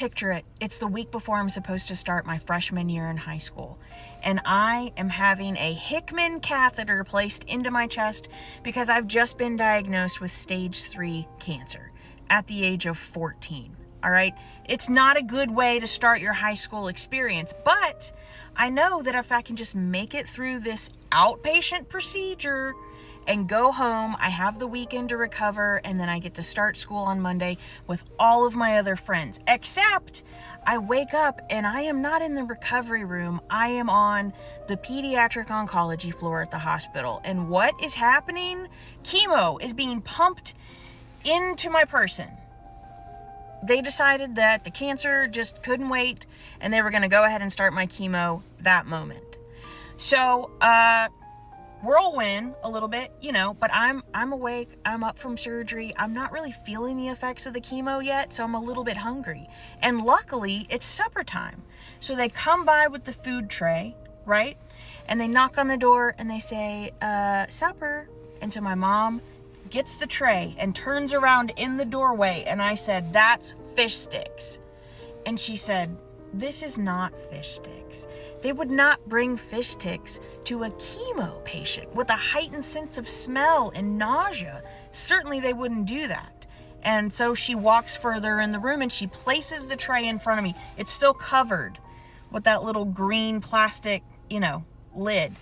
Picture it. It's the week before I'm supposed to start my freshman year in high school. And I am having a Hickman catheter placed into my chest because I've just been diagnosed with stage 3 cancer at the age of 14. All right. It's not a good way to start your high school experience, but I know that if I can just make it through this outpatient procedure and go home, I have the weekend to recover, and then I get to start school on Monday with all of my other friends. Except I wake up and I am not in the recovery room. I am on the pediatric oncology floor at the hospital. And what is happening? Chemo is being pumped into my person. They decided that the cancer just couldn't wait, and they were going to go ahead and start my chemo that moment. So, whirlwind a little bit, but I'm awake. I'm up from surgery. I'm not really feeling the effects of the chemo yet, so I'm a little bit hungry. And luckily, it's supper time. So they come by with the food tray, right? And they knock on the door and they say, supper. And so my mom gets the tray and turns around in the doorway, and I said, that's fish sticks. And she said, this is not fish sticks. They would not bring fish sticks to a chemo patient with a heightened sense of smell and nausea. Certainly they wouldn't do that. And so she walks further in the room and she places the tray in front of me. It's still covered with that little green plastic, lid.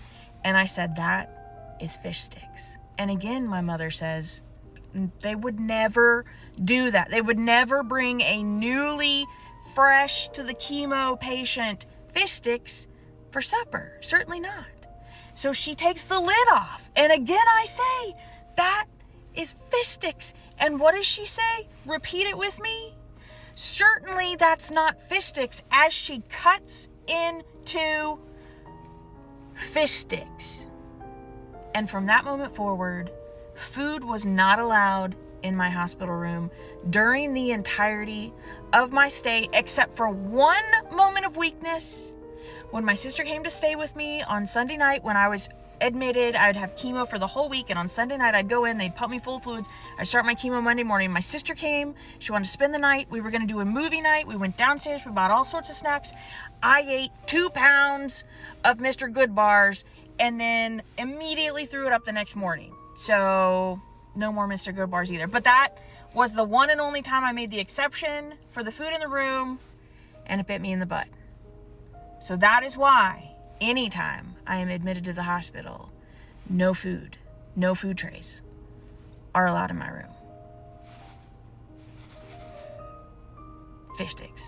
And I said, that is fish sticks. And again, my mother says, they would never do that. They would never bring a newly fresh to the chemo patient fish sticks for supper. Certainly not. So she takes the lid off. And again, I say, that is fish sticks. And what does she say? Repeat it with me. Certainly that's not fish sticks, as she cuts into fish sticks. And from that moment forward, food was not allowed in my hospital room during the entirety of my stay, except for one moment of weakness. When my sister came to stay with me on Sunday night, when I was admitted, I'd have chemo for the whole week, and on Sunday night I'd go in, they'd pump me full of fluids. I'd start my chemo Monday morning. My sister came, she wanted to spend the night. We were going to do a movie night. We went downstairs, we bought all sorts of snacks. I ate 2 pounds of Mr. Good bars and then immediately threw it up the next morning. So no more Mr. Good bars either. But that was the one and only time I made the exception for the food in the room, and it bit me in the butt. So that is why anytime I am admitted to the hospital, no food trays are allowed in my room. Fish sticks.